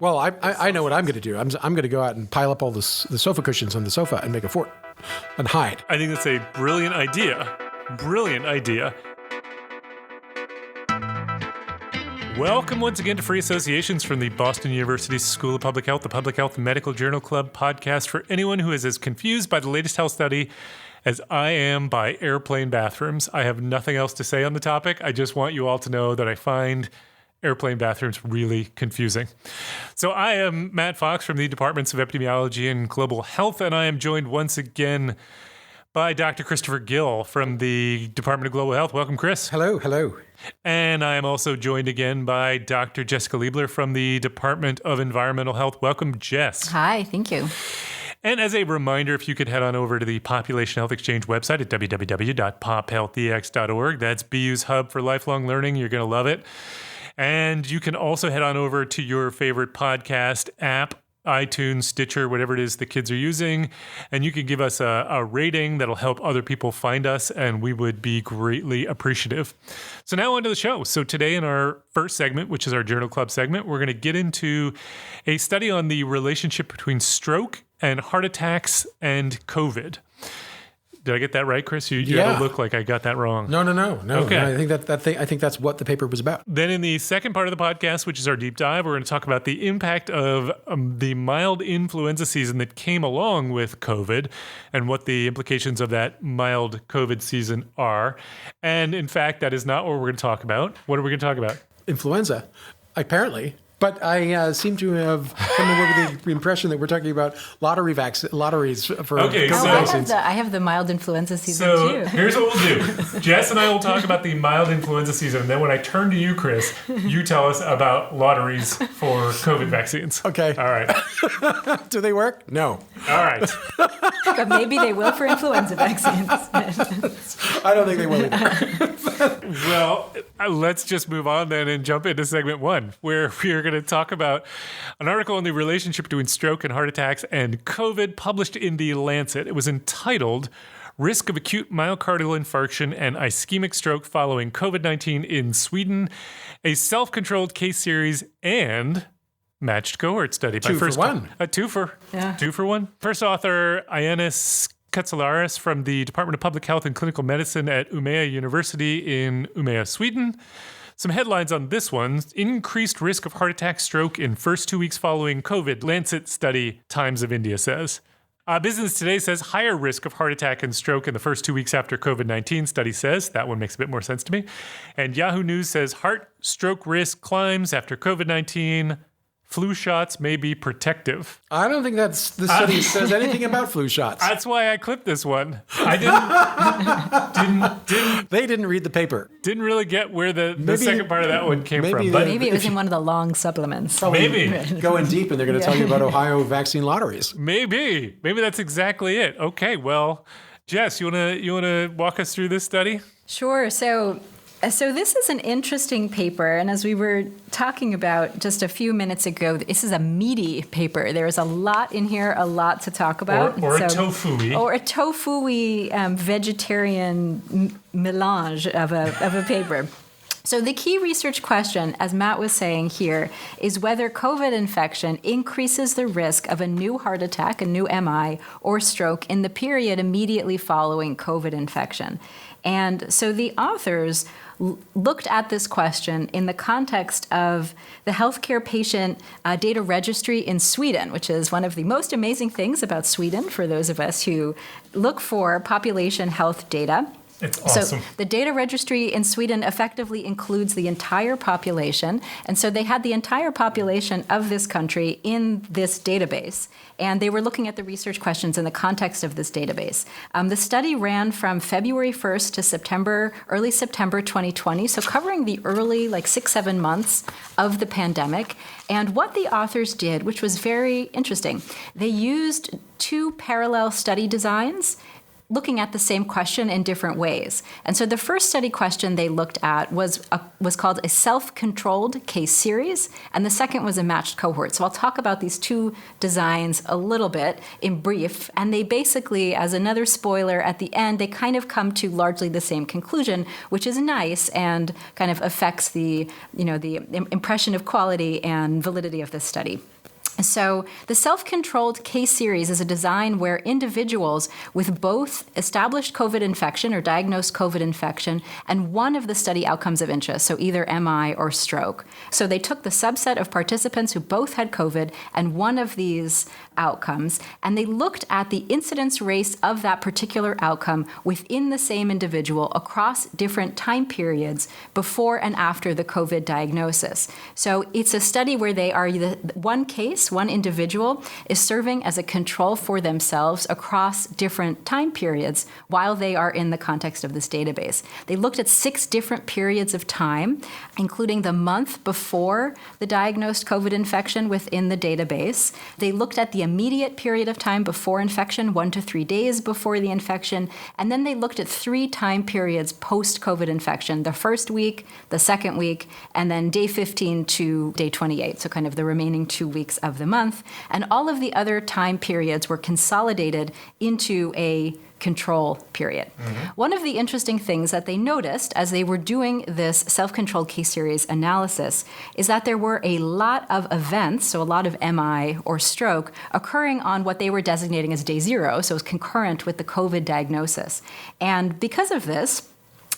Well, I know what I'm going to do. I'm going to go out and pile up all the sofa cushions on the sofa and make a fort and hide. I think that's a brilliant idea. Brilliant idea. Welcome once again to Free Associations from the Boston University School of Public Health, the Public Health Medical Journal Club podcast for anyone who is as confused by the latest health study as I am by airplane bathrooms. I have nothing else to say on the topic. I just want you all to know that I find airplane bathrooms really confusing. So I am Matt Fox from the Departments of Epidemiology and Global Health, and I am joined once again by Dr. Christopher Gill from the Department of Global Health. Welcome, Chris. Hello, hello. And I am also joined again by Dr. Jessica Liebler from the Department of Environmental Health. Welcome, Jess. Hi, thank you. And as a reminder, if you could head on over to the Population Health Exchange website at www.pophealthex.org. That's BU's hub for lifelong learning. You're going to love it. And you can also head on over to your favorite podcast app, iTunes, Stitcher, whatever it is the kids are using, and you can give us a rating that'll help other people find us, and we would be greatly appreciative. So now on to the show. So today in our first segment, which is our Journal Club segment, we're going to get into a study on the relationship between stroke and heart attacks and COVID. Did I get that right, Chris? You don't look like I got that wrong. No. Okay. I think that's what the paper was about. Then in the second part of the podcast, which is our deep dive, we're going to talk about the impact of the mild influenza season that came along with COVID and what the implications of that mild COVID season are. And in fact, that is not what we're going to talk about. What are we going to talk about? Influenza, apparently. But I seem to have come away with the impression that we're talking about lotteries for Okay, COVID vaccines. I have the mild influenza season So too. here's what we'll do. Jess and I will talk about the mild influenza season. And then when I turn to you, Chris, you tell us about lotteries for COVID vaccines. Okay. All right. Do they work? No. All right. But maybe they will for influenza vaccines. I don't think they will either. Well, let's just move on then and jump into segment one, where we are going to talk about an article on the relationship between stroke and heart attacks and COVID published in The Lancet. It was entitled Risk of Acute Myocardial Infarction and Ischemic Stroke Following COVID-19 in Sweden, a Self-Controlled Case Series, and Matched Cohort Study. Two for one. A twofer. Yeah. 2 for 1. First author, Ioannis Katsalaris from the Department of Public Health and Clinical Medicine at Umeå University in Umeå, Sweden. Some headlines on this one. Increased risk of heart attack, stroke in first 2 weeks following COVID. Lancet study, Times of India says. Business Today says higher risk of heart attack and stroke in the first 2 weeks after COVID-19, study says. That one makes a bit more sense to me. And Yahoo News says heart stroke risk climbs after COVID-19. Flu shots may be protective. I don't think the study says anything about flu shots. That's why I clipped this one. I didn't. They didn't read the paper. Didn't really get where the second part of that one came from. But maybe it was in one of the long supplements. Maybe. Going deep, and they're going to tell you about Ohio vaccine lotteries. Maybe that's exactly it. Okay, well, Jess, you wanna walk us through this study? Sure. So this is an interesting paper, and as we were talking about just a few minutes ago, this is a meaty paper. There is a lot in here, a lot to talk about. Or a tofu-y. Or a tofu-y vegetarian melange of a paper. So the key research question, as Matt was saying here, is whether COVID infection increases the risk of a new heart attack, a new MI, or stroke in the period immediately following COVID infection. And so the authors looked at this question in the context of the healthcare patient data registry in Sweden, which is one of the most amazing things about Sweden for those of us who look for population health data. It's awesome. So the data registry in Sweden effectively includes the entire population. And so they had the entire population of this country in this database. And they were looking at the research questions in the context of this database. The study ran from February 1st to early September 2020, so covering the early 6-7 months of the pandemic. And what the authors did, which was very interesting, they used two parallel study designs looking at the same question in different ways. And so the first study question they looked at was called a self-controlled case series, and the second was a matched cohort. So I'll talk about these two designs a little bit in brief, and they basically, as another spoiler at the end, they kind of come to largely the same conclusion, which is nice and kind of affects the impression of quality and validity of this study. So the self-controlled case series is a design where individuals with both established COVID infection or diagnosed COVID infection and one of the study outcomes of interest, so either MI or stroke. So they took the subset of participants who both had COVID and one of these outcomes, and they looked at the incidence rates of that particular outcome within the same individual across different time periods before and after the COVID diagnosis. So it's a study where they are one individual is serving as a control for themselves across different time periods while they are in the context of this database. They looked at 6 different periods of time, including the month before the diagnosed COVID infection within the database. They looked at the immediate period of time before infection, 1 to 3 days before the infection, and then they looked at 3 time periods post-COVID infection, the first week, the second week, and then day 15 to day 28, so kind of the remaining 2 weeks of the month. And all of the other time periods were consolidated into a control period. One of the interesting things that they noticed as they were doing this self-controlled case series analysis is that there were a lot of events, so a lot of MI or stroke, occurring on what they were designating as day 0, so it was concurrent with the COVID diagnosis. And because of this,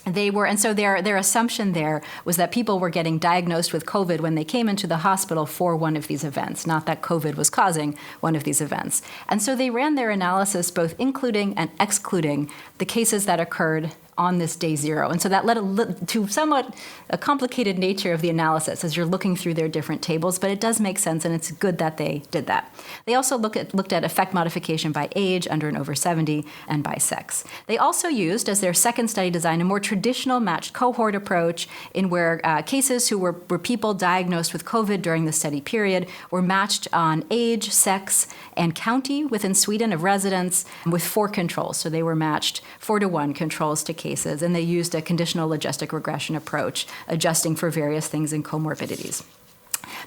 their assumption there was that people were getting diagnosed with COVID when they came into the hospital for one of these events, not that COVID was causing one of these events. And so they ran their analysis both including and excluding the cases that occurred on this day 0. And so that led to somewhat a complicated nature of the analysis as you're looking through their different tables, but it does make sense, and it's good that they did that. They also looked at effect modification by age, under and over 70, and by sex. They also used, as their second study design, a more traditional matched cohort approach in where cases who were people diagnosed with COVID during the study period were matched on age, sex, and county within Sweden of residence with 4 controls. So they were matched 4-to-1 controls to cases, and they used a conditional logistic regression approach, adjusting for various things in comorbidities.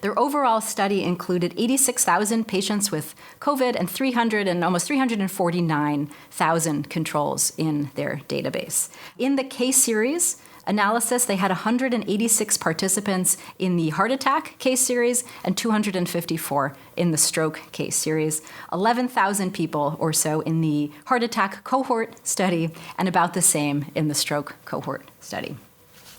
Their overall study included 86,000 patients with COVID and almost 349,000 controls in their database. In the case series analysis, they had 186 participants in the heart attack case series and 254 in the stroke case series, 11,000 people or so in the heart attack cohort study, and about the same in the stroke cohort study.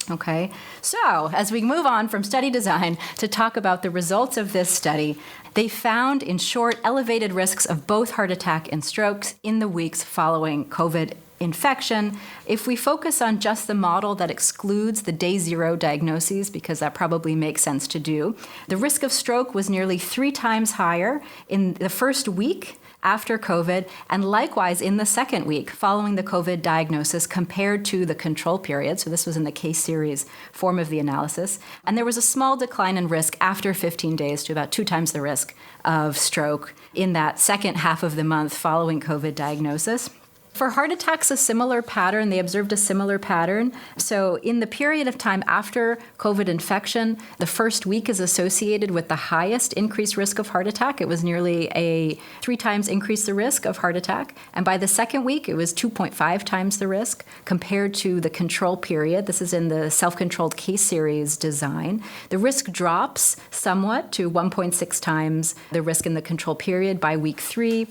Okay, so as we move on from study design to talk about the results of this study, they found, in short, elevated risks of both heart attack and strokes in the weeks following COVID infection. If we focus on just the model that excludes the day 0 diagnoses, because that probably makes sense to do, the risk of stroke was nearly 3 times higher in the first week after COVID, and likewise in the second week following the COVID diagnosis compared to the control period. So this was in the case series form of the analysis. And there was a small decline in risk after 15 days to about 2 times the risk of stroke in that second half of the month following COVID diagnosis. For heart attacks, a similar pattern. They observed a similar pattern. So in the period of time after COVID infection, the first week is associated with the highest increased risk of heart attack. It was nearly a 3 times increase the risk of heart attack. And by the second week, it was 2.5 times the risk compared to the control period. This is in the self-controlled case series design. The risk drops somewhat to 1.6 times the risk in the control period by week 3.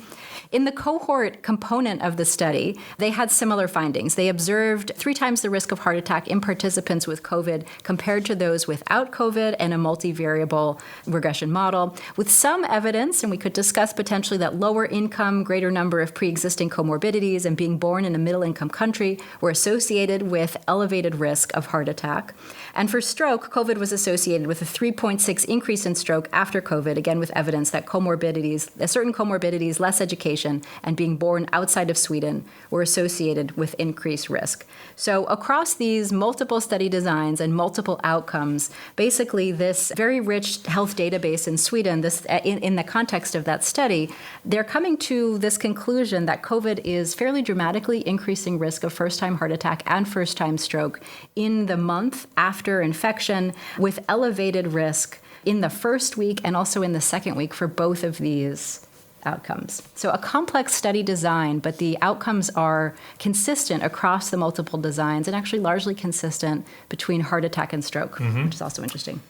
In the cohort component of the study, they had similar findings. They observed 3 times the risk of heart attack in participants with COVID compared to those without COVID and a multivariable regression model, with some evidence, and we could discuss potentially that lower income, greater number of pre-existing comorbidities, and being born in a middle-income country were associated with elevated risk of heart attack. And for stroke, COVID was associated with a 3.6 increase in stroke after COVID, again with evidence that certain comorbidities, less education, and being born outside of Sweden were associated with increased risk. So across these multiple study designs and multiple outcomes, basically this very rich health database in Sweden, in the context of that study, they're coming to this conclusion that COVID is fairly dramatically increasing risk of first-time heart attack and first-time stroke in the month after infection, with elevated risk in the first week and also in the second week for both of these outcomes. So a complex study design, but the outcomes are consistent across the multiple designs and actually largely consistent between heart attack and stroke, which is also interesting.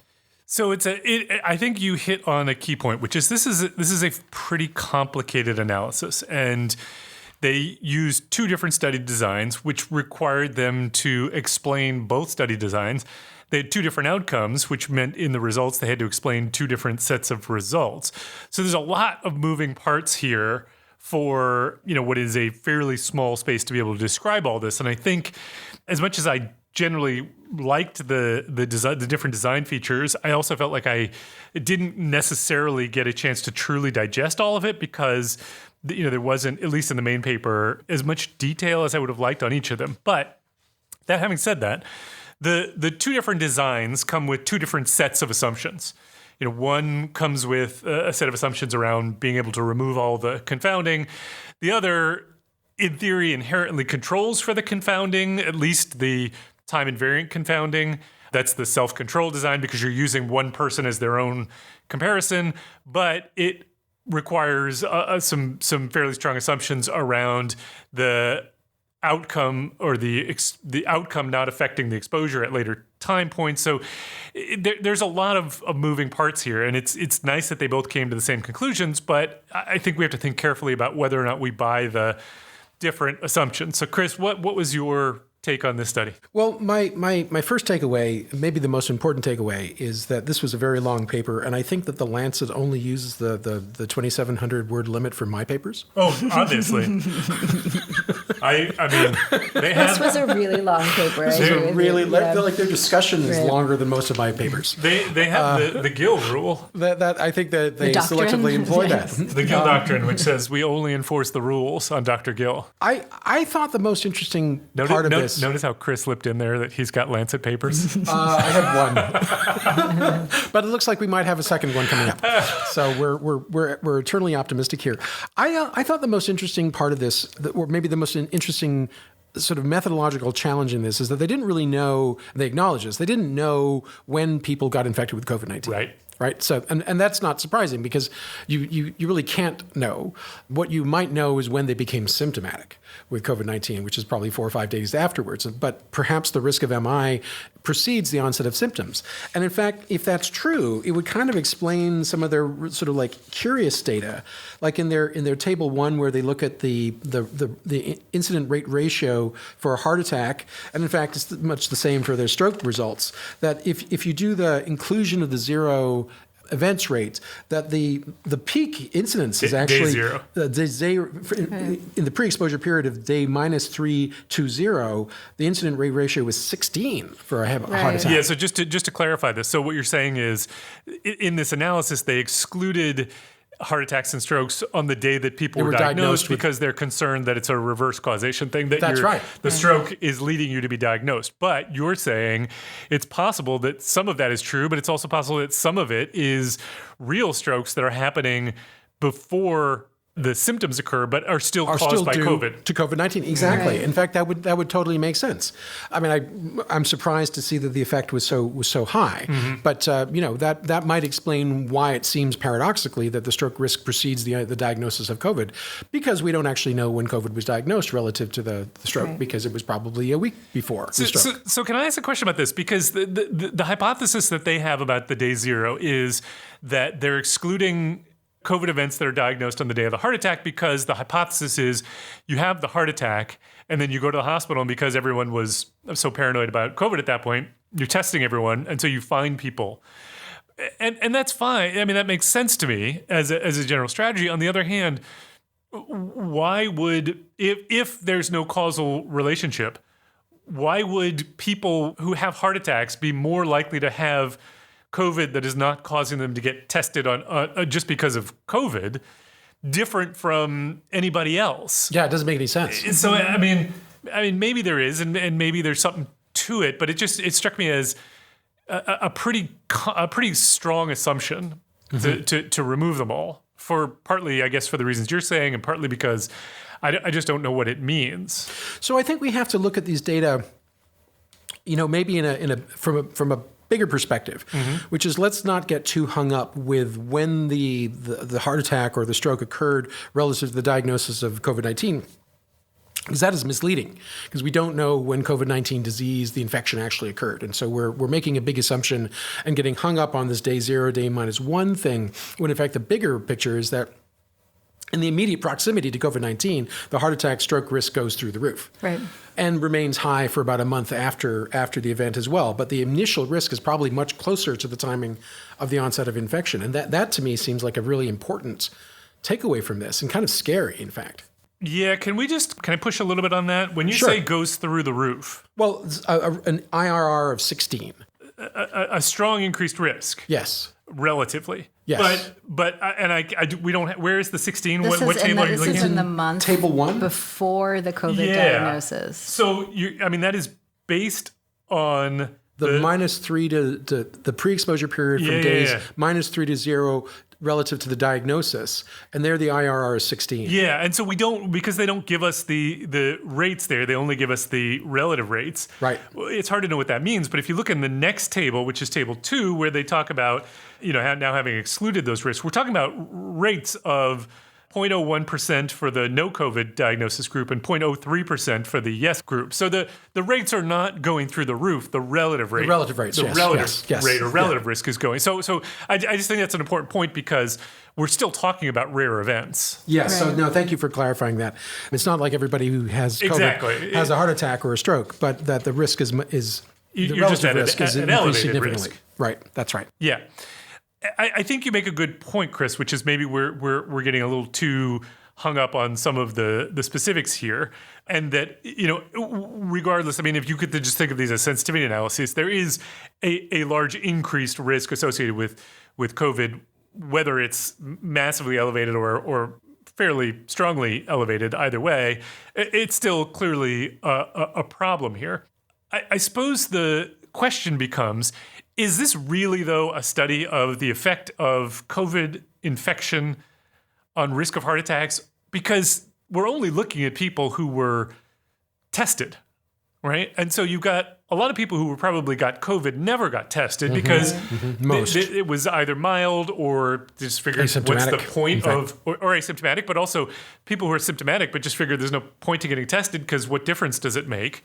So I think you hit on a key point, which is this is a pretty complicated analysis, and they used two different study designs, which required them to explain both study designs. They had two different outcomes, which meant in the results they had to explain two different sets of results. So there's a lot of moving parts here for what is a fairly small space to be able to describe all this. And I think as much as I generally liked the different design features, I also felt like I didn't necessarily get a chance to truly digest all of it because there wasn't, at least in the main paper, as much detail as I would have liked on each of them. But that having said that, the two different designs come with two different sets of assumptions. One comes with a set of assumptions around being able to remove all the confounding. The other, in theory, inherently controls for the confounding, at least the time invariant confounding. That's the self-control design because you're using one person as their own comparison, but it requires some fairly strong assumptions around the outcome or the outcome not affecting the exposure at later time points. So there's a lot of moving parts here, and it's nice that they both came to the same conclusions, but I think we have to think carefully about whether or not we buy the different assumptions. So Chris, what was your take on this study? Well, my first takeaway, maybe the most important takeaway, is that this was a very long paper, and I think that the Lancet only uses the 2,700 word limit for my papers. Oh, obviously. I mean, they had... This was a really long paper. I feel like their discussion is longer than most of my papers. They have the Gill rule. That I think that they selectively employ that. The Gill doctrine, which says we only enforce the rules on Dr. Gill. I thought the most interesting part of this... Notice how Chris slipped in there that he's got Lancet papers? I had one. But it looks like we might have a second one coming up. So we're eternally optimistic here. I thought the most interesting part of this, or maybe the most interesting sort of methodological challenge in this, is that they didn't really know, they acknowledge this, they didn't know when people got infected with COVID-19. Right. So, and that's not surprising because you really can't know. What you might know is when they became symptomatic with COVID-19, which is probably 4 or 5 days afterwards. But perhaps the risk of MI precedes the onset of symptoms. And in fact, if that's true, it would kind of explain some of their sort of like curious data, like in their table 1, where they look at the incident rate ratio for a heart attack. And in fact, it's much the same for their stroke results, that if you do the inclusion of the zero events rates, that the peak incidence is actually day zero. In the pre-exposure period of day -320, the incident rate ratio was 16 for a heart attack. Yeah, so just to clarify this, so what you're saying is in this analysis they excluded heart attacks and strokes on the day that people were diagnosed because they're concerned that it's a reverse causation thing. That's right. The stroke is leading you to be diagnosed. But you're saying it's possible that some of that is true, but it's also possible that some of it is real strokes that are happening before the symptoms occur, but are still caused by COVID. To COVID-19, exactly. Right. In fact, that would totally make sense. I mean, I'm surprised to see that the effect was so high. Mm-hmm. But that might explain why it seems paradoxically that the stroke risk precedes the diagnosis of COVID, because we don't actually know when COVID was diagnosed relative to the stroke, because it was probably a week before the stroke. So can I ask a question about this? Because the hypothesis that they have about the day zero is that they're excluding COVID events that are diagnosed on the day of the heart attack because the hypothesis is you have the heart attack and then you go to the hospital, and because everyone was so paranoid about COVID at that point, you're testing everyone, and so you find people. And that's fine. I mean, that makes sense to me as a general strategy. On the other hand, why would, if there's no causal relationship, why would people who have heart attacks be more likely to have COVID that is not causing them to get tested on just because of COVID different from anybody else. Yeah, it doesn't make any sense. So I mean, maybe there is, and maybe there's something to it, but it struck me as a pretty strong assumption to remove them all, for partly, I guess, for the reasons you're saying, and partly because I just don't know what it means. So I think we have to look at these data, maybe from a bigger perspective, which is, let's not get too hung up with when the heart attack or the stroke occurred relative to the diagnosis of COVID-19. Because that is misleading, because we don't know when COVID-19 disease, the infection actually occurred. And so we're making a big assumption and getting hung up on this day 0, day -1 thing, when in fact the bigger picture is that in the immediate proximity to COVID-19, the heart attack stroke risk goes through the roof. Right. And remains high for about a month after the event as well. But the initial risk is probably much closer to the timing of the onset of infection. And that to me seems like a really important takeaway from this, and kind of scary, in fact. Yeah, can I push a little bit on that? When you Sure. say goes through the roof. Well, an IRR of 16. A strong increased risk. Yes. Relatively. Yes. But we don't, where is the 16? This What table are you this looking is at? in the month Table 1? before the COVID diagnosis. So that is based on The -3 to the pre-exposure period from days -3 to 0 relative to the diagnosis, and there the IRR is 16. Yeah, and so we don't, because they don't give us the rates there, they only give us the relative rates. Right. It's hard to know what that means, but if you look in the next table, which is table 2, where they talk about, now having excluded those risks, we're talking about rates of 0.01% for the no COVID diagnosis group and 0.03% for the yes group. So the rates are not going through the roof. The relative rate, relative rates, the yes, relative yes, rate or relative risk is going. So I just think that's an important point, because we're still talking about rare events. Yes. Right. So no, thank you for clarifying that. It's not like everybody who has COVID has a heart attack or a stroke, but that the risk is the relative risk is increased significantly. Risk. Right. That's right. Yeah. I think you make a good point, Chris, which is maybe we're getting a little too hung up on some of the specifics here, and that regardless, if you could just think of these as sensitivity analyses, there is a large increased risk associated with COVID, whether it's massively elevated or fairly strongly elevated. Either way, it's still clearly a problem here. I suppose the question becomes, is this really, though, a study of the effect of COVID infection on risk of heart attacks? Because we're only looking at people who were tested, right? And so you've got a lot of people who probably got COVID never got tested because it was either mild or just figured, what's the point of, or asymptomatic, but also people who are symptomatic but just figured there's no point to getting tested because what difference does it make?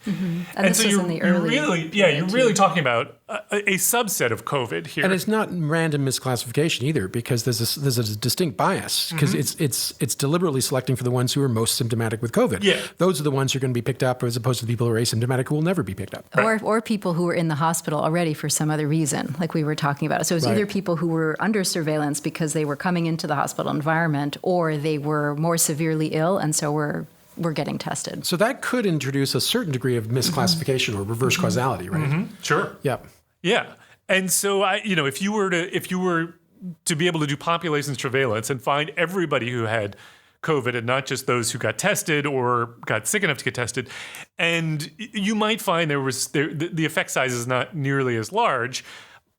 And so you're really talking about a subset of COVID here. And it's not random misclassification either, because there's a distinct bias, because it's deliberately selecting for the ones who are most symptomatic with COVID. Yeah. Those are the ones who are going to be picked up, as opposed to the people who are asymptomatic who will never be picked up. Or people who were in the hospital already for some other reason, like we were talking about. So it's either people who were under surveillance because they were coming into the hospital environment, or they were more severely ill, and so we're getting tested. So that could introduce a certain degree of misclassification or reverse causality, right? Sure. Yeah. Yeah. And so if you were to be able to do population surveillance and find everybody who had COVID and not just those who got tested or got sick enough to get tested, and you might find the effect size is not nearly as large.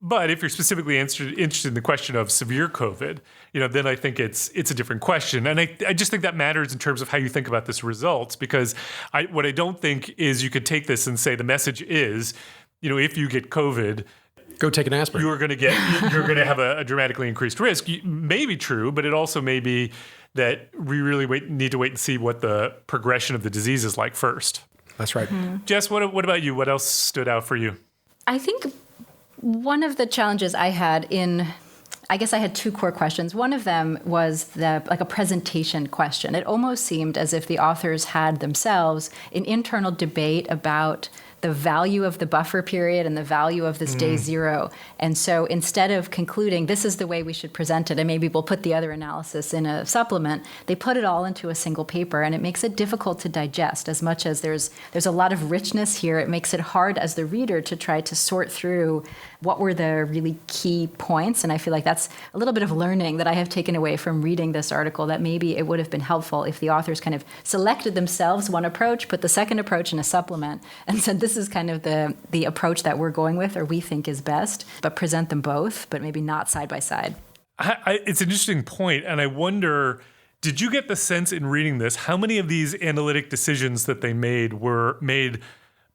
But if you're specifically interested in the question of severe COVID, then I think it's a different question. And I just think that matters in terms of how you think about this results, because what I don't think is you could take this and say the message is, if you get COVID, go take an aspirin. You're going to have a dramatically increased risk. May be true, but it also may be that we really need to wait and see what the progression of the disease is like first. That's right. Jess, what about you? What else stood out for you? I think one of the challenges I had I guess I had two core questions. One of them was a presentation question. It almost seemed as if the authors had themselves an internal debate about the value of the buffer period and the value of this day 0. And so instead of concluding this is the way we should present it, and maybe we'll put the other analysis in a supplement, they put it all into a single paper, and it makes it difficult to digest. As much as there's a lot of richness here, it makes it hard as the reader to try to sort through what were the really key points. And I feel like that's a little bit of learning that I have taken away from reading this article, that maybe it would have been helpful if the authors kind of selected themselves one approach, put the second approach in a supplement, and said this is kind of the approach that we're going with or we think is best, but present them both, but maybe not side by side. It's an interesting point, and I wonder, did you get the sense in reading this, how many of these analytic decisions that they made were made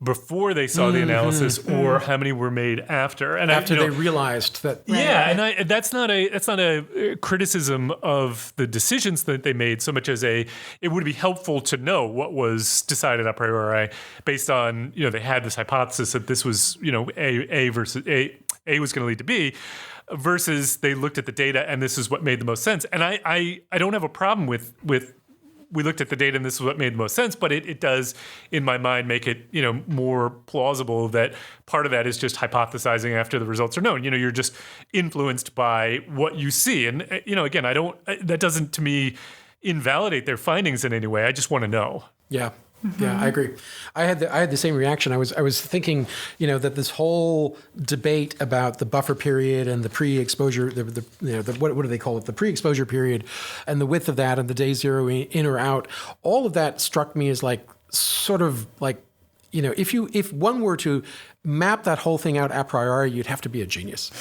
before they saw the analysis, or how many were made after? And after they realized that. Yeah, and that's not a criticism of the decisions that they made so much as it would be helpful to know what was decided a priori based on, they had this hypothesis that this was, A versus A was going to lead to B, versus they looked at the data and this is what made the most sense. And I don't have a problem with we looked at the data and this is what made the most sense, but it does, in my mind, make it, more plausible that part of that is just hypothesizing after the results are known. You're just influenced by what you see. And, again, that doesn't, to me, invalidate their findings in any way. I just want to know. Yeah. Yeah, I agree. I had the same reaction. I was thinking, that this whole debate about the buffer period and the pre-exposure, what do they call it? The pre-exposure period, and the width of that, and the day zero in or out. All of that struck me as if one were to map that whole thing out a priori, you'd have to be a genius.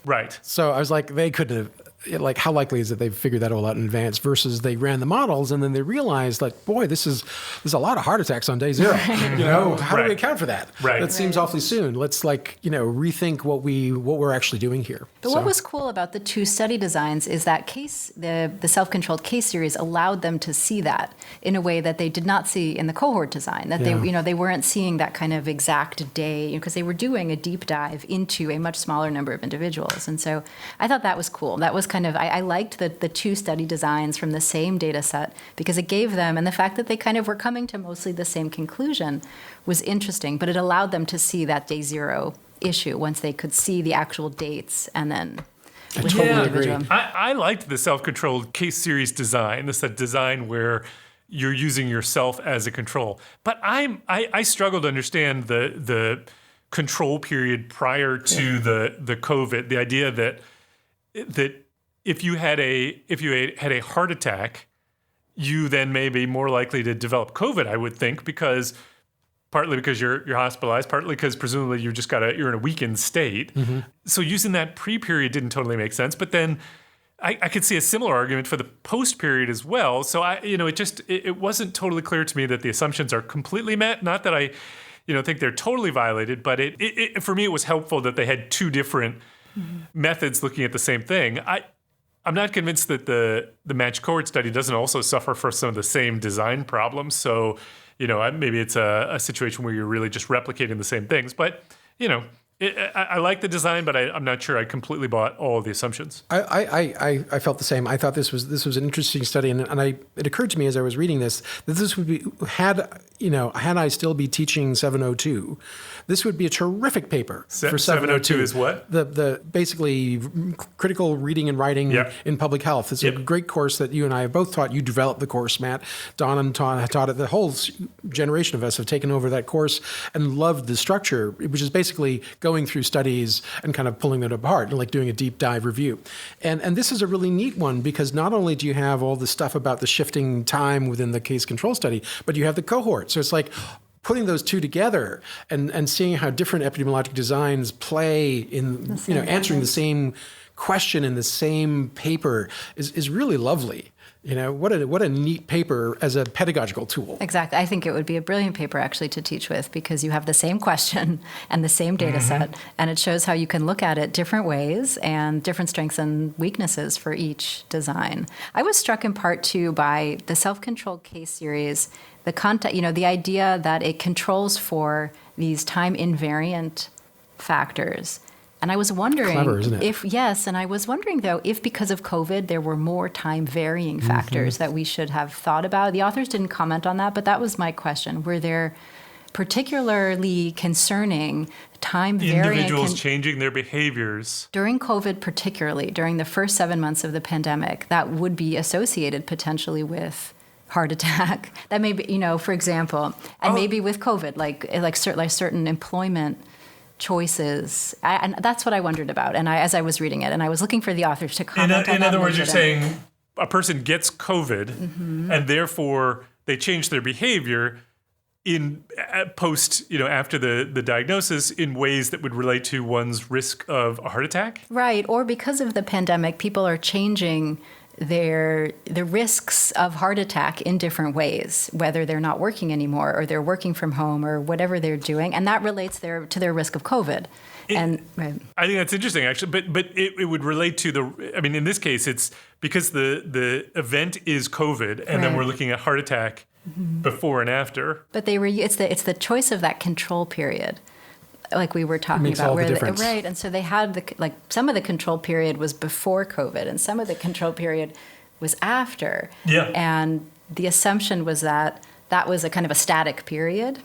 Right. So I was like, they couldn't have. How likely is it they've figured that all out in advance versus they ran the models and then they realized, boy, there's a lot of heart attacks on day zero. How do we account for that? Right. That seems awfully soon. Let's rethink what we're actually doing here. But what was cool about the two study designs is that the self-controlled case series allowed them to see that in a way that they did not see in the cohort design. That they weren't seeing that kind of exact day, because they were doing a deep dive into a much smaller number of individuals. And so I thought that was cool. That was I liked the two study designs from the same data set because it gave them, and the fact that they kind of were coming to mostly the same conclusion was interesting, but it allowed them to see that day zero issue once they could see the actual dates and then I totally agree. I liked the self-controlled case series design. This is a design where you're using yourself as a control. But I struggle to understand the control period prior to the COVID. The idea that if you had a heart attack, you then may be more likely to develop COVID, I would think, partly because you're hospitalized, partly because presumably you're in a weakened state. Mm-hmm. So using that pre-period didn't totally make sense. But then I could see a similar argument for the post-period as well. So it wasn't totally clear to me that the assumptions are completely met. Not that I think they're totally violated, but it for me it was helpful that they had two different methods looking at the same thing. I'm not convinced that the matched cohort study doesn't also suffer for some of the same design problems. So, maybe it's a situation where you're really just replicating the same things. But, I like the design, but I'm not sure I completely bought all of the assumptions. I felt the same. I thought this was an interesting study, and it occurred to me as I was reading this that this would be had I still be teaching 702, this would be a terrific paper for 702. Is what? The basically critical reading and writing in public health. It's a great course that you and I have both taught. You developed the course, Matt. Don taught it. The whole generation of us have taken over that course and loved the structure, which is basically going through studies and kind of pulling them apart, like doing a deep dive review. And this is a really neat one because not only do you have all the stuff about the shifting time within the case control study, but you have the cohort. So it's like putting those two together and seeing how different epidemiologic designs play in answering the same question in the same paper is really lovely. What a neat paper as a pedagogical tool. Exactly. I think it would be a brilliant paper actually to teach with because you have the same question and the same data set, and it shows how you can look at it different ways and different strengths and weaknesses for each design. I was struck in part too by the self-controlled case series, the content, the idea that it controls for these time invariant factors. And I was wondering I was wondering though, if because of COVID, there were more time varying factors that we should have thought about. The authors didn't comment on that, but that was my question. Were there particularly concerning time varying individuals changing their behaviors during COVID, particularly during the first 7 months of the pandemic, that would be associated potentially with heart attack? That may be, for example, and maybe with COVID, like certain employment choices. And that's what I wondered about. And as I was reading it, and I was looking for the authors to comment on that. In other words, you're saying a person gets COVID and therefore they change their behavior in after the diagnosis in ways that would relate to one's risk of a heart attack? Right. Or because of the pandemic, people are changing the risks of heart attack in different ways, whether they're not working anymore or they're working from home or whatever they're doing. And that relates to their risk of COVID. Right. I think that's interesting, actually. But it would relate to in this case, it's because the event is COVID, and then we're looking at heart attack before and after. But it's the choice of that control period, like we were talking makes about, all the difference. Right? And so they had some of the control period was before COVID, and some of the control period was after. Yeah. And the assumption was that was a kind of a static period.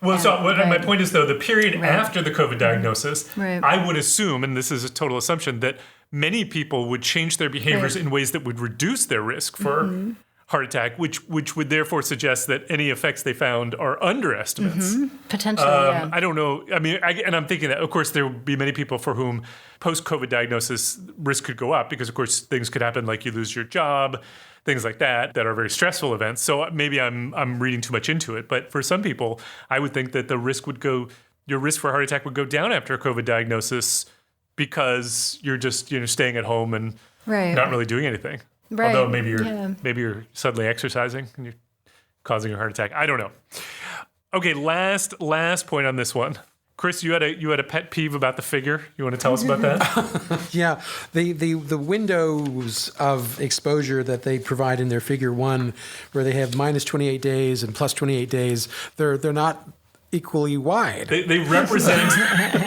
Well, my point is, though, the period after the COVID diagnosis, I would assume, and this is a total assumption, that many people would change their behaviors in ways that would reduce their risk for heart attack, which would therefore suggest that any effects they found are underestimates. Potentially, yeah. I don't know. And I'm thinking that, of course, there will be many people for whom post-COVID diagnosis risk could go up because, of course, things could happen like you lose your job, things like that are very stressful events. So maybe I'm reading too much into it. But for some people, I would think that your risk for a heart attack would go down after a COVID diagnosis because you're just staying at home and not really doing anything. Right. Although maybe you're suddenly exercising and you're causing a heart attack. I don't know. Okay, last point on this one. Chris, you had a pet peeve about the figure. You want to tell us about that? Yeah, the windows of exposure that they provide in their figure 1, where they have minus 28 days and plus 28 days, they're not equally wide. They represent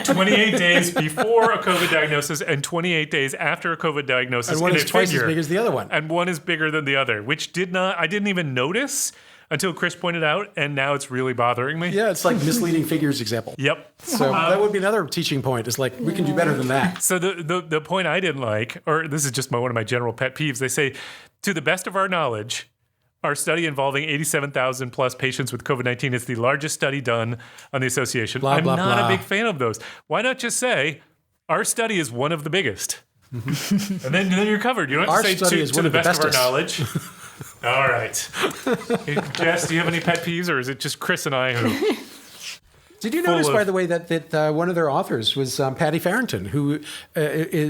28 days before a COVID diagnosis and 28 days after a COVID diagnosis. And one is twice as big as the other one. And one is bigger than the other, which I didn't even notice until Chris pointed out, and now it's really bothering me. Yeah, it's like misleading figures example. Yep. So that would be another teaching point. It's like, we can do better than that. So the point I didn't like, or this is just one of my general pet peeves, they say, to the best of our knowledge, our study involving 87,000 plus patients with COVID-19 is the largest study done on the association. Blah, I'm blah, not blah. a big fan of those. Why not just say, our study is one of the biggest? And then you're covered. You don't have Our to say study is to one the of the best of our bestest. knowledge. All right. Hey, Jess, do you have any pet peeves, or is it just Chris and I who... Did you notice, by the way, that one of their authors was Patty Farrington, who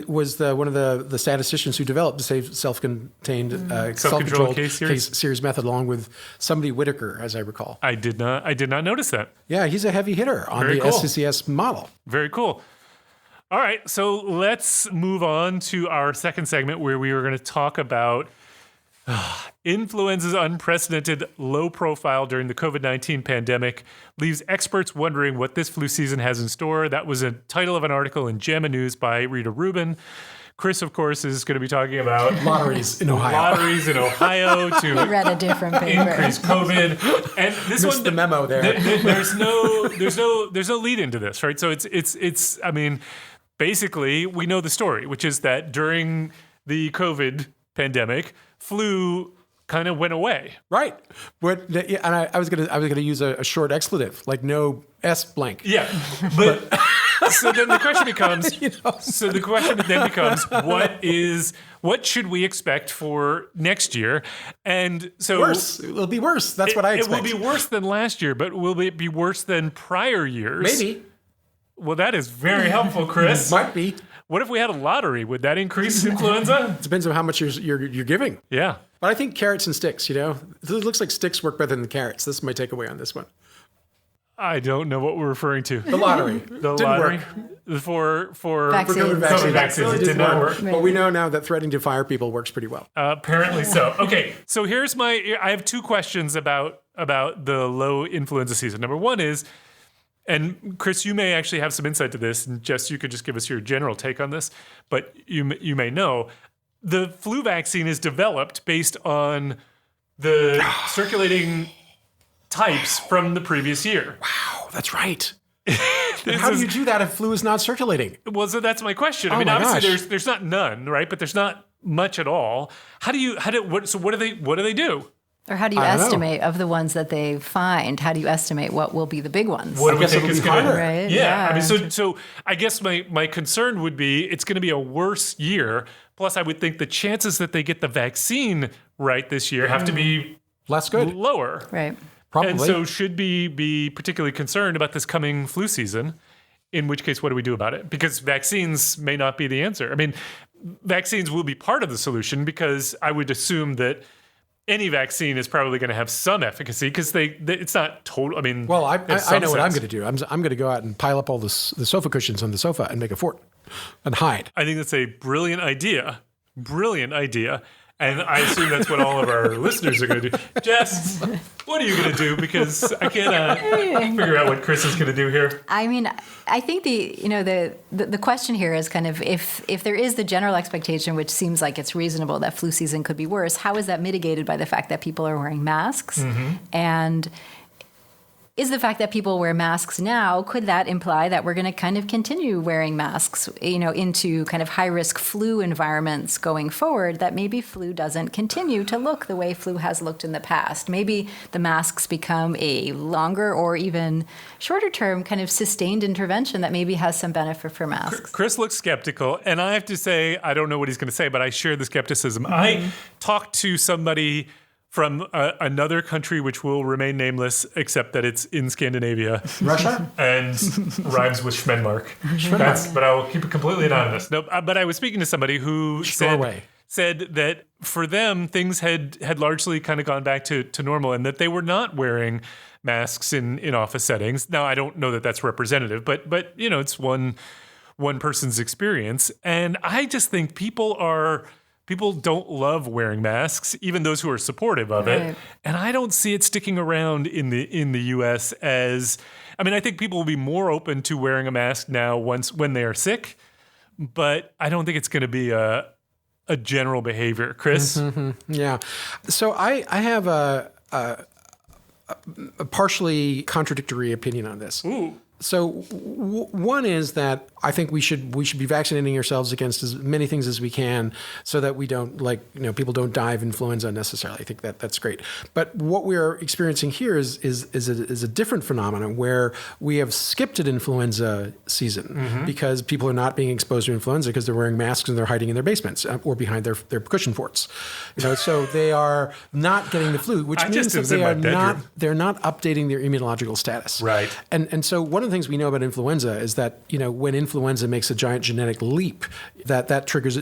was one of the statisticians who developed the self-contained, self-controlled case series method, along with somebody Whitaker, as I recall. I did not notice that. Yeah, he's a heavy hitter on the SCCS model. Very cool. All right, so let's move on to our second segment, where we are going to talk about influenza's unprecedented low profile during the COVID-19 pandemic leaves experts wondering what this flu season has in store. That was a title of an article in JAMA News by Rita Rubin. Chris, of course, is going to be talking about lotteries in Ohio. To read a different paper. Increase COVID. And this Missed the memo there. There's no lead into this, right? So it's basically we know the story, which is that during the COVID pandemic, flu kind of went away. Right. And I was gonna use a short expletive, like no S blank. Yeah. But so then the question becomes what should we expect for next year? And so worse. It'll be worse. That's what I expect. It will be worse than last year, but will it be worse than prior years? Maybe. Well, that is very helpful, Chris. Might be. What if we had a lottery? Would that increase influenza? Depends on how much you're giving. Yeah. But I think carrots and sticks, It looks like sticks work better than carrots. This is my takeaway on this one. I don't know what we're referring to. The lottery. The Didn't lottery? Work. For Vaccines. COVID vaccines. It did not work. But we know now that threatening to fire people works pretty well. Apparently so. Okay, so I have two questions about the low influenza season. Number one is, and Chris, you may actually have some insight to this, and Jess, you could just give us your general take on this, but you may know, the flu vaccine is developed based on the circulating types from the previous year. Wow, that's right. How do you do that if flu is not circulating? Well, so that's my question. Oh, obviously there's not none, right? But there's not much at all. What do they do? Or how do you I don't know. estimate of the ones that they find? How do you estimate what will be the big ones? What do we guess think it'll is be going harder. Right, to? Yeah, I yeah. mean, so I guess my concern would be it's going to be a worse year. Plus, I would think the chances that they get the vaccine right this year have to be Less good. lower. Right. Probably. And so should be particularly concerned about this coming flu season, in which case, what do we do about it? Because vaccines may not be the answer. I mean, vaccines will be part of the solution because I would assume that any vaccine is probably going to have some efficacy because it's not total. I mean, Well, I there's know some what I'm sense. going to do. I'm going to go out and pile up all the sofa cushions on the sofa and make a fort and hide. I think that's a brilliant idea. Brilliant idea. And I assume that's what all of our listeners are going to do. Jess, what are you going to do? Because I can't figure out what Chris is going to do here. I mean, I think the question here is kind of if there is the general expectation, which seems like it's reasonable that flu season could be worse, how is that mitigated by the fact that people are wearing masks? And is the fact that people wear masks now, could that imply that we're going to kind of continue wearing masks, into kind of high-risk flu environments going forward, that maybe flu doesn't continue to look the way flu has looked in the past? Maybe the masks become a longer or even shorter-term kind of sustained intervention that maybe has some benefit for masks. Chris looks skeptical, and I have to say, I don't know what he's going to say, but I share the skepticism. I talked to somebody from another country which will remain nameless, except that it's in Scandinavia. Russia? And rhymes with Schmenmark. But I will keep it completely anonymous. No, but I was speaking to somebody who Norway. said that for them, things had largely kind of gone back to normal and that they were not wearing masks in office settings. Now, I don't know that that's representative, but it's one person's experience. And I just think people don't love wearing masks, even those who are supportive of it. Right. And I don't see it sticking around in the U.S. I think people will be more open to wearing a mask now when they are sick, but I don't think it's going to be a general behavior. Chris? Yeah. So I have a partially contradictory opinion on this. Ooh. So one is that I think we should be vaccinating ourselves against as many things as we can, so that we don't people don't die of influenza necessarily. I think that's great. But what we're experiencing here is a different phenomenon where we have skipped an influenza season because people are not being exposed to influenza because they're wearing masks and they're hiding in their basements or behind their cushion forts. So they are not getting the flu, which means that they're not updating their immunological status. Right. And so one of the things we know about influenza is that, when influenza makes a giant genetic leap, that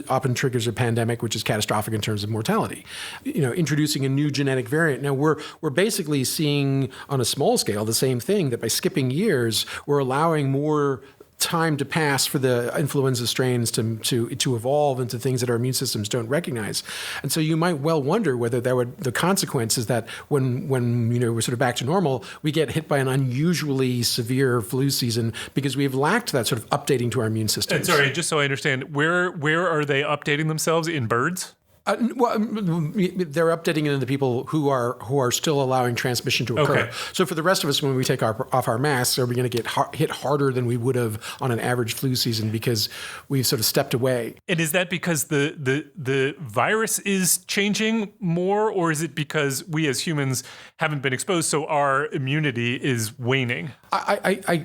often triggers a pandemic, which is catastrophic in terms of mortality. Introducing a new genetic variant. Now we're basically seeing on a small scale the same thing, that by skipping years, we're allowing more time to pass for the influenza strains to evolve into things that our immune systems don't recognize. And so you might well wonder whether the consequence is that when we're sort of back to normal, we get hit by an unusually severe flu season because we've lacked that sort of updating to our immune systems. And sorry, just so I understand, where are they updating themselves? In birds? They're updating it in the people who are still allowing transmission to occur. Okay. So for the rest of us, when we take off our masks, are we going to get hit harder than we would have on an average flu season because we've sort of stepped away? And is that because the virus is changing more, or is it because we as humans haven't been exposed, so our immunity is waning? I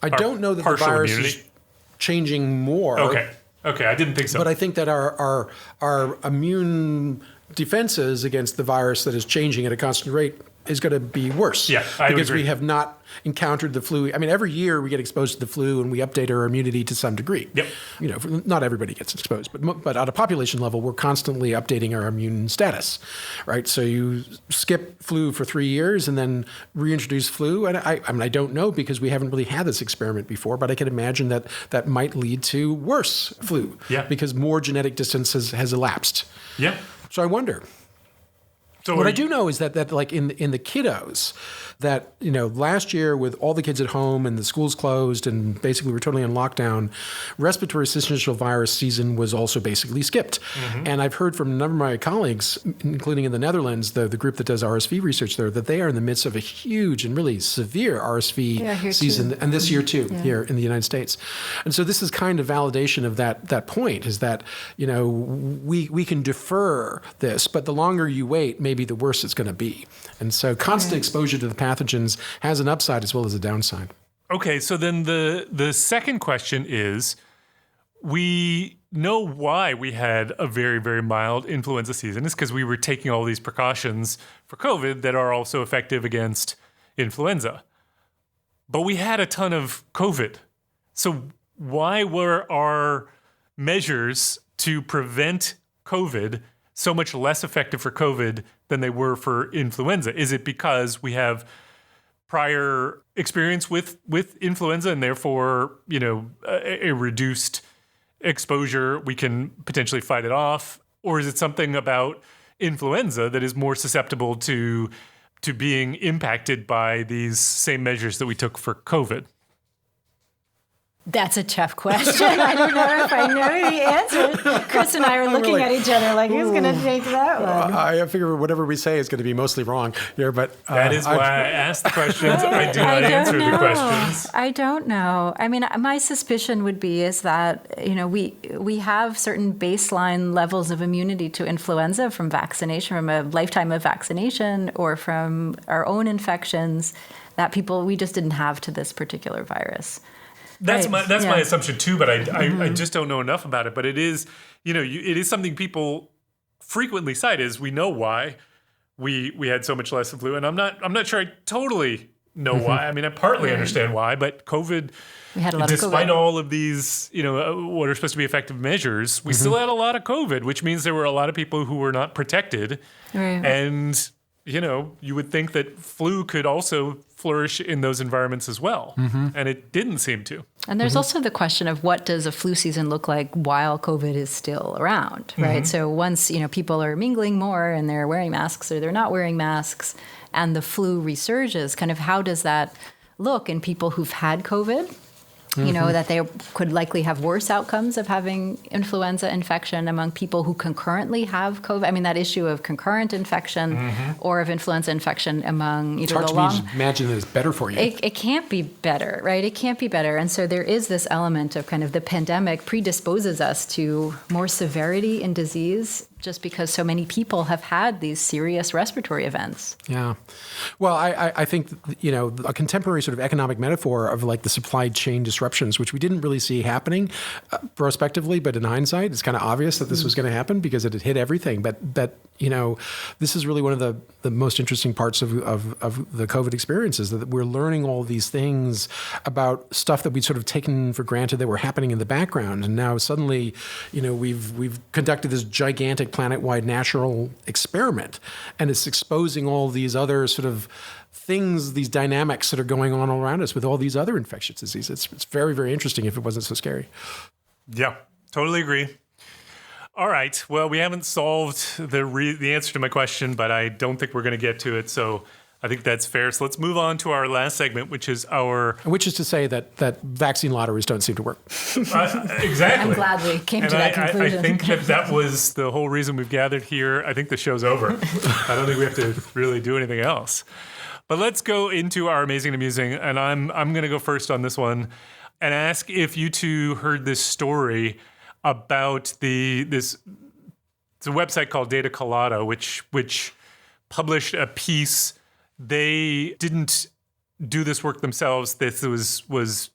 don't know that the virus is changing more. Okay, I didn't think so. But I think that our immune defenses against the virus that is changing at a constant rate is going to be worse. Yeah, I because agree. we have not encountered the flu. I mean, every year we get exposed to the flu and we update our immunity to some degree. Yep. Not everybody gets exposed, but at a population level, we're constantly updating our immune status, right? So you skip flu for 3 years and then reintroduce flu. And I don't know because we haven't really had this experiment before, but I can imagine that might lead to worse flu. Yeah. Because more genetic distance has elapsed. Yeah. So I wonder. So What I do know is that like in the kiddos, that last year with all the kids at home and the schools closed and basically we're totally on lockdown, respiratory syncytial virus season was also basically skipped. And I've heard from a number of my colleagues, including in the Netherlands, the group that does RSV research there, that they are in the midst of a huge and really severe RSV season, and this year too, here in the United States. And so this is kind of validation of that point, is that we can defer this, but the longer you wait, maybe maybe the worse it's going to be. And so constant exposure to the pathogens has an upside as well as a downside. Okay, so then the second question is, we know why we had a very, very mild influenza season. It's because we were taking all these precautions for COVID that are also effective against influenza. But we had a ton of COVID. So why were our measures to prevent COVID so much less effective for COVID than they were for influenza? Is it because we have prior experience with influenza and therefore, a reduced exposure, we can potentially fight it off? Or is it something about influenza that is more susceptible to being impacted by these same measures that we took for COVID? That's a tough question. I don't know if I know the answer. Chris and I are looking at each other like, who's going to take that one? I figure whatever we say is going to be mostly wrong here, but that is why I asked the questions. I do not answer the questions. I don't know. I mean, my suspicion would be is that we have certain baseline levels of immunity to influenza from vaccination, from a lifetime of vaccination, or from our own infections that we just didn't have to this particular virus. That's my assumption too, but I just don't know enough about it. But it is, it is something people frequently cite as we know why we had so much less flu. And I'm not sure I totally know why. I mean, I partly understand why, but COVID, we had a lot despite of COVID. all of these, what are supposed to be effective measures, we still had a lot of COVID, which means there were a lot of people who were not protected. Right. And you would think that flu could also flourish in those environments as well. And it didn't seem to. And there's also the question of what does a flu season look like while COVID is still around, right? So once, people are mingling more and they're wearing masks or they're not wearing masks and the flu resurges, kind of how does that look in people who've had COVID? That they could likely have worse outcomes of having influenza infection among people who concurrently have COVID. I mean, that issue of concurrent infection or of influenza infection among it's hard to imagine that it's better for you. It can't be better, right? It can't be better. And so there is this element of kind of the pandemic predisposes us to more severity in disease just because so many people have had these serious respiratory events. Yeah. Well, I think, a contemporary sort of economic metaphor of like the supply chain disruptions, which we didn't really see happening prospectively, but in hindsight, it's kind of obvious that this was going to happen because it had hit everything. But this is really one of the most interesting parts of the COVID experience is that we're learning all these things about stuff that we'd sort of taken for granted that were happening in the background. And now suddenly, we've conducted this gigantic planet-wide natural experiment, and it's exposing all these other sort of things, these dynamics that are going on all around us with all these other infectious diseases. It's very, very interesting if it wasn't so scary. Yeah, totally agree. All right. Well, we haven't solved the answer to my question, but I don't think we're going to get to it. So I think that's fair. So let's move on to our last segment, which is to say that vaccine lotteries don't seem to work. Exactly. I'm glad we came to that conclusion. I think that was the whole reason we've gathered here. I think the show's over. I don't think we have to really do anything else. But let's go into our amazing and amusing, and I'm going to go first on this one and ask if you two heard this story about it's a website called Data Colada, which published a piece. They didn't do this work themselves. This was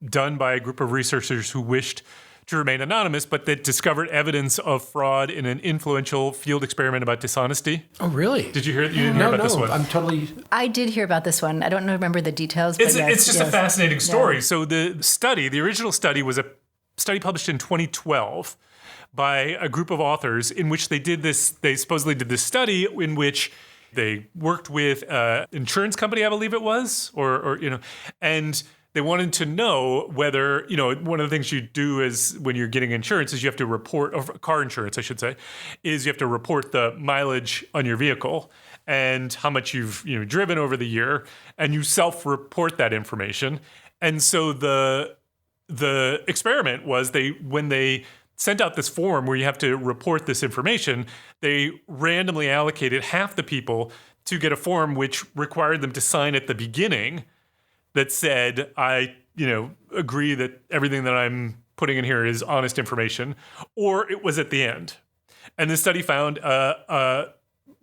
done by a group of researchers who wished to remain anonymous, but that discovered evidence of fraud in an influential field experiment about dishonesty. Oh, really? Did you hear? You didn't hear about this one? I did hear about this one. I don't remember the details. But it's just a fascinating story. Yeah. So the original study was a study published in 2012 by a group of authors in which they supposedly did this study in which they worked with an insurance company, I believe it was, and they wanted to know whether, one of the things you do is when you're getting insurance is you have to report, or car insurance, I should say, is you have to report the mileage on your vehicle and how much you've driven over the year, and you self-report that information. And so the experiment was when they sent out this form where you have to report this information, they randomly allocated half the people to get a form which required them to sign at the beginning that said, I, agree that everything that I'm putting in here is honest information, or it was at the end. And the study found a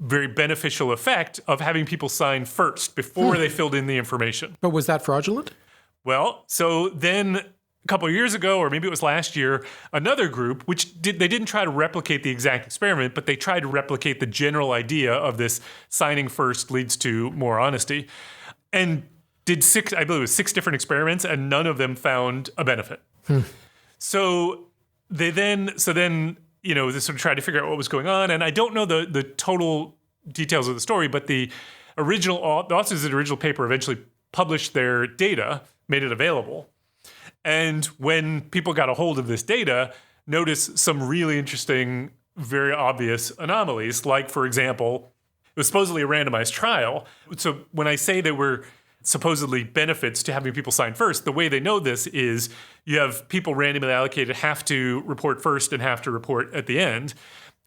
very beneficial effect of having people sign first before they filled in the information. But was that fraudulent? Well, so then a couple of years ago, or maybe it was last year, another group, they didn't try to replicate the exact experiment, but they tried to replicate the general idea of this signing first leads to more honesty, and did six different experiments, and none of them found a benefit. So then, they sort of tried to figure out what was going on, and I don't know the total details of the story, but the authors of the original paper eventually published their data, made it available. And when people got a hold of this data, noticed some really interesting, very obvious anomalies. Like, for example, it was supposedly a randomized trial. So when I say there were supposedly benefits to having people sign first, the way they know this is you have people randomly allocated, have to report first and have to report at the end.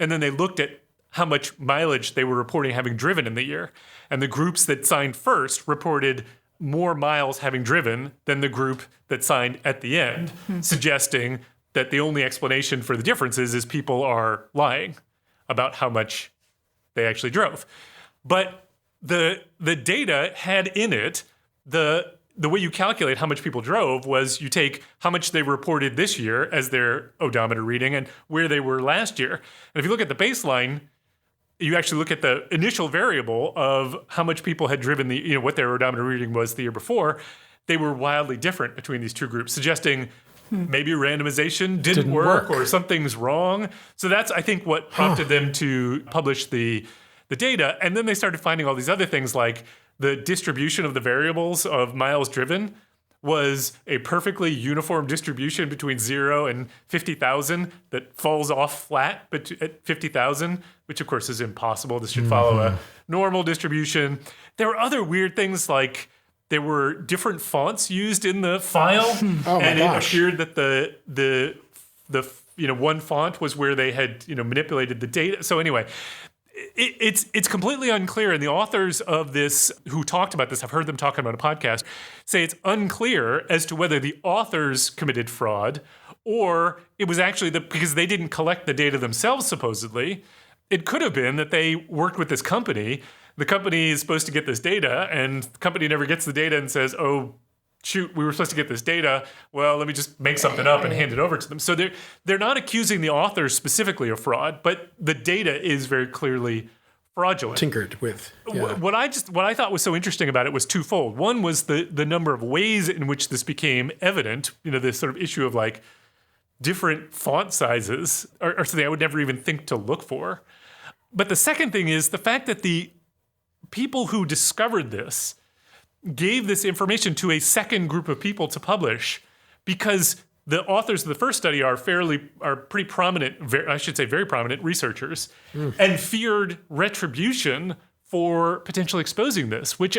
And then they looked at how much mileage they were reporting having driven in the year. And the groups that signed first reported more miles having driven than the group that signed at the end, suggesting that the only explanation for the differences is people are lying about how much they actually drove. But the data had in it the way you calculate how much people drove was you take how much they reported this year as their odometer reading and where they were last year. And if you look at the baseline, you actually look at the initial variable of how much people had driven what their odometer reading was the year before. They were wildly different between these two groups, suggesting maybe randomization didn't work or something's wrong. So that's, I think, what prompted them to publish the data. And then they started finding all these other things, like the distribution of the variables of miles driven was a perfectly uniform distribution between 0 and 50,000 that falls off flat at 50,000, which of course is impossible. This should follow a normal distribution. There were other weird things, like there were different fonts used in the file, and it appeared that the one font was where they had manipulated the data. So anyway, it's completely unclear, and the authors of this who talked about this, I've heard them talking about a podcast, say it's unclear as to whether the authors committed fraud or it was actually because they didn't collect the data themselves, supposedly. It could have been that they worked with this company. The company is supposed to get this data, and the company never gets the data and says, oh, shoot, we were supposed to get this data. Well, let me just make something up and hand it over to them. So they're not accusing the authors specifically of fraud, but the data is very clearly fraudulent. Tinkered with. Yeah. What I thought was so interesting about it was twofold. One was the number of ways in which this became evident. This sort of issue of like different font sizes or something I would never even think to look for. But the second thing is the fact that the people who discovered this gave this information to a second group of people to publish, because the authors of the first study are pretty prominent, very prominent researchers, and feared retribution for potentially exposing this, which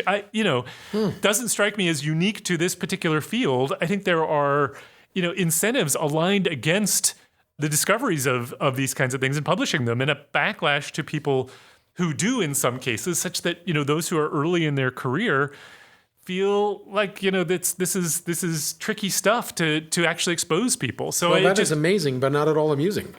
doesn't strike me as unique to this particular field. I think there are incentives aligned against the discoveries of these kinds of things and publishing them, and a backlash to people who do in some cases, such that those who are early in their career feel like this is tricky stuff to actually expose people. So that is amazing, but not at all amusing.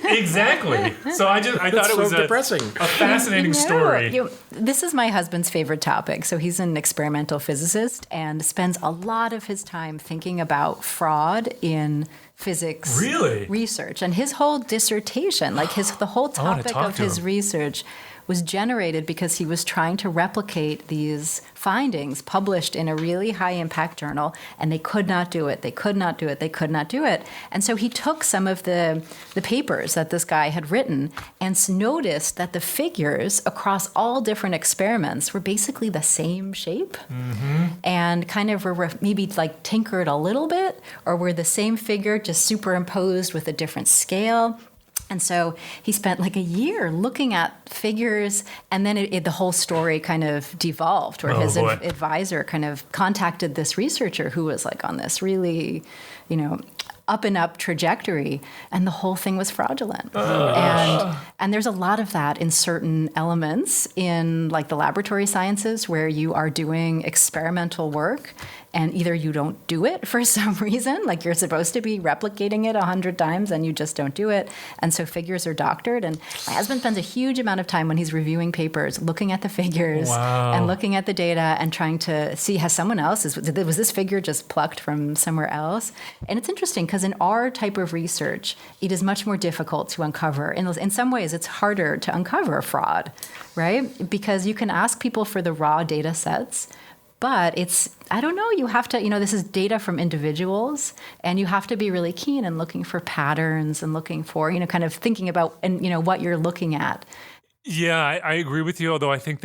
Exactly. So I thought it was depressing. A fascinating story. This is my husband's favorite topic. So he's an experimental physicist and spends a lot of his time thinking about fraud in physics research. And his whole dissertation, the whole topic of his research was generated because he was trying to replicate these findings published in a really high-impact journal, and they could not do it. They could not do it. They could not do it. And so he took some of the papers that this guy had written and noticed that the figures across all different experiments were basically the same shape and kind of were maybe like tinkered a little bit, or were the same figure just superimposed with a different scale. And so he spent like a year looking at figures, and then the whole story kind of devolved, where his advisor kind of contacted this researcher who was like on this really, up and up trajectory, and the whole thing was fraudulent. And there's a lot of that in certain elements in like the laboratory sciences where you are doing experimental work, and either you don't do it for some reason, like you're supposed to be replicating it 100 times and you just don't do it. And so figures are doctored. And my husband spends a huge amount of time when he's reviewing papers, looking at the figures and looking at the data and trying to see, has someone else, was this figure just plucked from somewhere else? And it's interesting because in our type of research, it is much more difficult to uncover. In some ways, it's harder to uncover fraud, right? Because you can ask people for the raw data sets, but I don't know, you have to, this is data from individuals, and you have to be really keen and looking for patterns and looking for, kind of thinking about, and what you're looking at. Yeah, I agree with you, although I think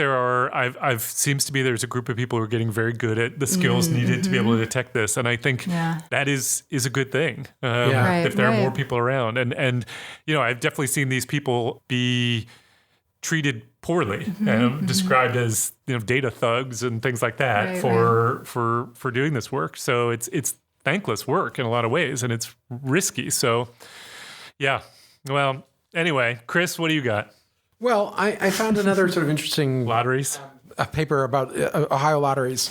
seems to be there's a group of people who are getting very good at the skills needed to be able to detect this. And I think that is a good thing if there are more people around. And I've definitely seen these people be treated poorly, described as data thugs and things like that for doing this work. So it's thankless work in a lot of ways, and it's risky. So yeah. Well, anyway, Chris, what do you got? Well, I found another sort of interesting lotteries. A paper about Ohio lotteries.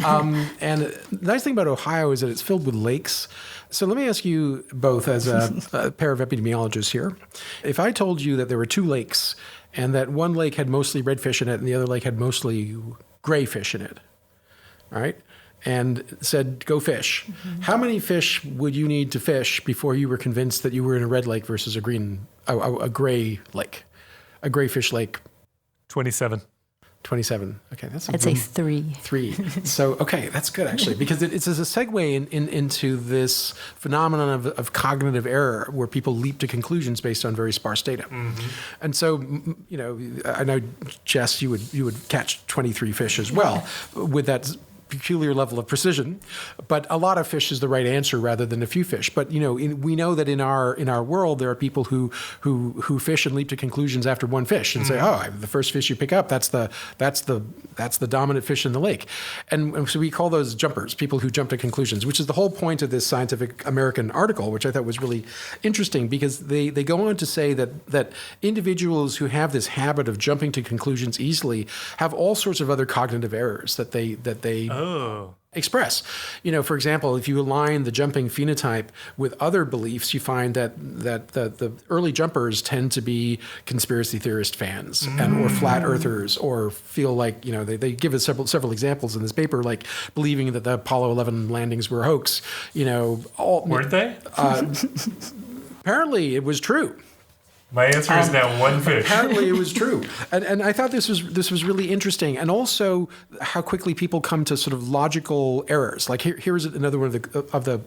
And the nice thing about Ohio is that it's filled with lakes. So let me ask you both, as a pair of epidemiologists here, if I told you that there were two lakes and that one lake had mostly red fish in it and the other lake had mostly gray fish in it, all right, and said, go fish. How many fish would you need to fish before you were convinced that you were in a red lake versus a gray lake? A gray fish lake. 27. 27. Okay, I'd say 3. 3. So, okay, that's good actually, because it's a segue into this phenomenon of cognitive error where people leap to conclusions based on very sparse data. And so, I know, Jess, you would catch 23 fish as well with that peculiar level of precision, but a lot of fish is the right answer rather than a few fish. But we know that in our world there are people who fish and leap to conclusions after one fish and say, oh, the first fish you pick up, that's the dominant fish in the lake, and so we call those jumpers, people who jump to conclusions, which is the whole point of this Scientific American article, which I thought was really interesting because they go on to say that individuals who have this habit of jumping to conclusions easily have all sorts of other cognitive errors that they express. For example, if you align the jumping phenotype with other beliefs, you find that the early jumpers tend to be conspiracy theorist fans or flat earthers, or feel like, they give us several examples in this paper, like believing that the Apollo 11 landings were a hoax. Weren't they? Apparently it was true. My answer is now one fish. Apparently it was true. And I thought this was really interesting. And also how quickly people come to sort of logical errors. Like here's another one of the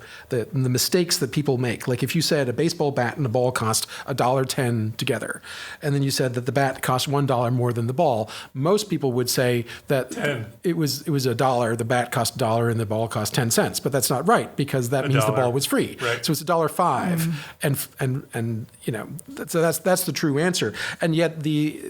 mistakes that people make. Like if you said a baseball bat and a ball cost $1.10 together, and then you said that the bat cost $1 more than the ball, most people would say that it was $1, the bat cost $1 and the ball cost 10 cents. But that's not right, because that means the ball was free. Right. So it's $1.05. And so that's the true answer. And yet the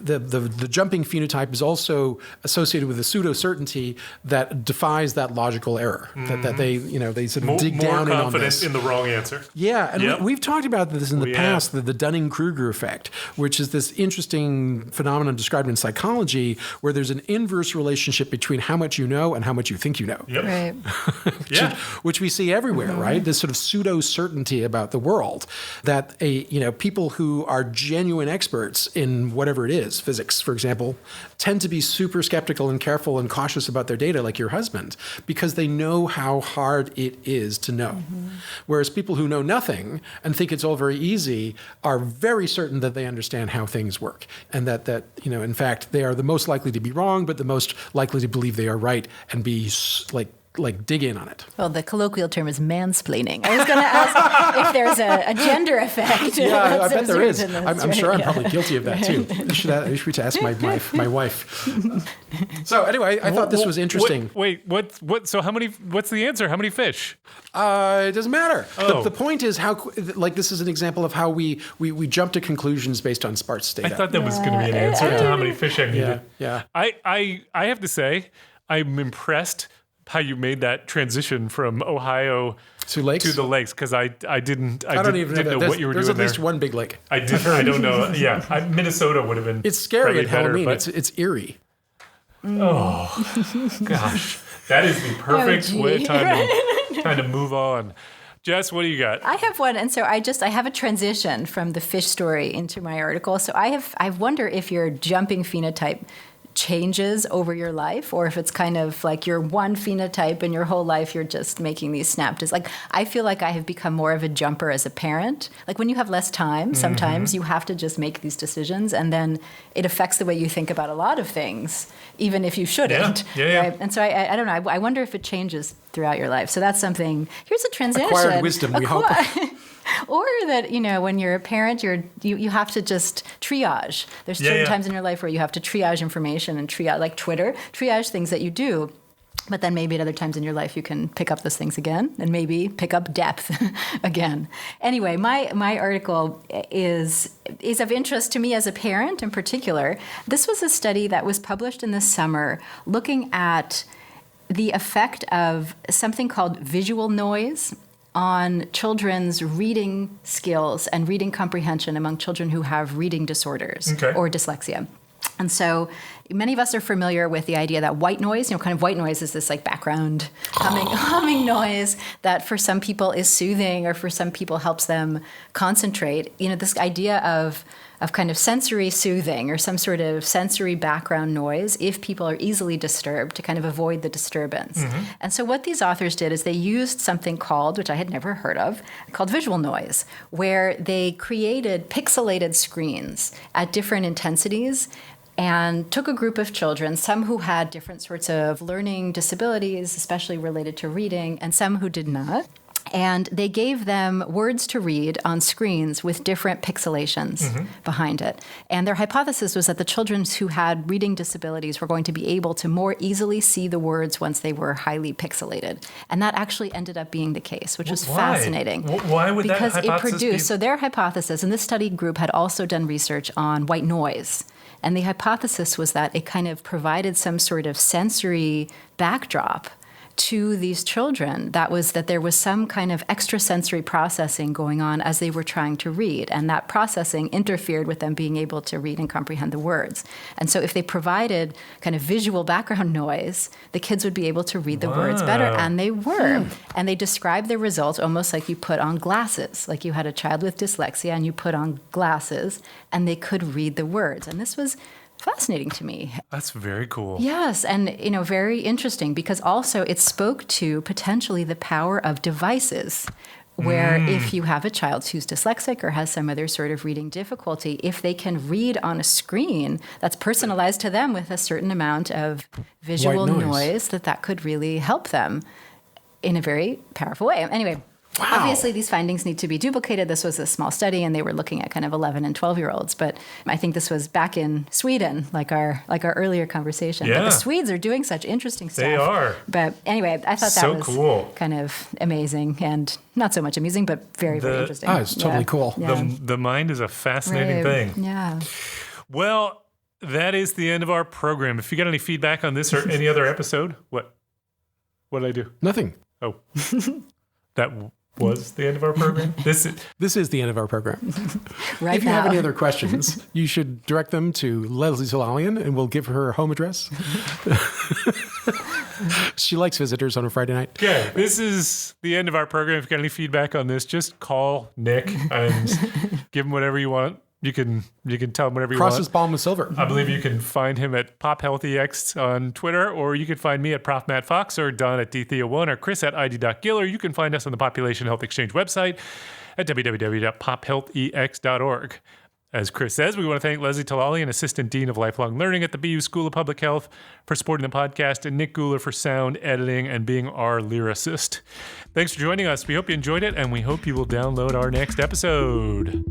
jumping phenotype is also associated with a pseudo certainty that defies that logical error. That they sort of dig down in on this. More confidence in the wrong answer. Yeah, and we've talked about this in the past, the Dunning-Kruger effect, which is this interesting phenomenon described in psychology where there's an inverse relationship between how much you know and how much you think you know. Yep. Right. which we see everywhere, right? This sort of pseudo certainty about the world that people who are genuine experts in whatever it is, physics, for example, tend to be super skeptical and careful and cautious about their data, like your husband, because they know how hard it is to know. Whereas people who know nothing and think it's all very easy are very certain that they understand how things work, and that in fact, they are the most likely to be wrong, but the most likely to believe they are right and be like dig in on it. Well, the colloquial term is mansplaining. I was going to ask if there's a gender effect. Yeah, I bet there is. I'm sure I'm probably guilty of that too. You should ask my wife. So anyway, I thought this was interesting. What? So what's the answer? How many fish? It doesn't matter. The point is this is an example of how we jump to conclusions based on sparse data. I thought that was going to be an answer to how many fish I needed. Yeah. I have to say, I'm impressed how you made that transition from Ohio to the lakes, because I didn't know what you were doing. There's at least one big lake. I don't know. Yeah, Minnesota would have been. It's scary at better, Halloween. It's eerie. Oh, gosh. That is the perfect time to move on. Jess, what do you got? I have one, and so I have a transition from the fish story into my article. So I wonder if your jumping phenotype changes over your life, or if it's kind of like your one phenotype and your whole life you're just making these snap decisions. Like, I feel like I have become more of a jumper as a parent. Like, when you have less time, sometimes you have to just make these decisions, and then it affects the way you think about a lot of things, even if you shouldn't. Yeah. Right? And so I don't know. I wonder if it changes throughout your life. So that's something. Here's a transition. Acquired wisdom, we hope. Or that, when you're a parent, you have to just triage. There's certain times in your life where you have to triage information and triage, like Twitter, triage things that you do. But then maybe at other times in your life you can pick up those things again and maybe pick up depth again. Anyway, my article is of interest to me as a parent in particular. This was a study that was published in the summer looking at the effect of something called visual noise on children's reading skills and reading comprehension among children who have reading disorders or dyslexia. And so many of us are familiar with the idea that white noise, kind of white noise is this like background humming noise that for some people is soothing or for some people helps them concentrate. This idea of kind of sensory soothing or some sort of sensory background noise if people are easily disturbed to kind of avoid the disturbance. And so what these authors did is they used something called, which I had never heard of, called visual noise, where they created pixelated screens at different intensities and took a group of children, some who had different sorts of learning disabilities, especially related to reading, and some who did not. And they gave them words to read on screens with different pixelations behind it. And their hypothesis was that the children who had reading disabilities were going to be able to more easily see the words once they were highly pixelated. And that actually ended up being the case, which was fascinating. Why would that hypothesis Because it produced, so their hypothesis, and this study group had also done research on white noise. And the hypothesis was that it kind of provided some sort of sensory backdrop to these children, that there was some kind of extrasensory processing going on as they were trying to read, and that processing interfered with them being able to read and comprehend the words. And so if they provided kind of visual background noise, the kids would be able to read the words better, and they were. And they described the results almost like you put on glasses, like you had a child with dyslexia and you put on glasses and they could read the words. And this was fascinating to me. That's very cool. Yes, and very interesting because also it spoke to potentially the power of devices, where if you have a child who's dyslexic or has some other sort of reading difficulty, if they can read on a screen that's personalized to them with a certain amount of visual noise, that could really help them in a very powerful way. Anyway, obviously, these findings need to be duplicated. This was a small study, and they were looking at kind of 11 and 12-year-olds. But I think this was back in Sweden, like our earlier conversation. Yeah. But the Swedes are doing such interesting stuff. They are. But anyway, I thought that was cool. Kind of amazing, and not so much amusing, but very, very interesting. Oh, it's totally cool. Yeah. The mind is a fascinating thing. Yeah. Well, that is the end of our program. If you got any feedback on this or any other episode, what did I do? Nothing. Oh, that was the end of our program. This is the end of our program. Right if you now. have any other questions, you should direct them to Leslie Solalian, and we'll give her home address. She likes visitors on a Friday night. Okay, this is the end of our program. If you got any feedback on this, just call Nick and give him whatever you want. You can tell him whatever you want. Cross his palm with silver. I believe you can find him at PopHealthyX on Twitter, or you can find me at Prof. Matt Fox, or Don at DTheo1, or Chris at ID.Gill, or you can find us on the Population Health Exchange website at www.pophealthex.org. As Chris says, we want to thank Leslie Talalian, Assistant Dean of Lifelong Learning at the BU School of Public Health, for supporting the podcast, and Nick Guler for sound editing and being our lyricist. Thanks for joining us. We hope you enjoyed it, and we hope you will download our next episode.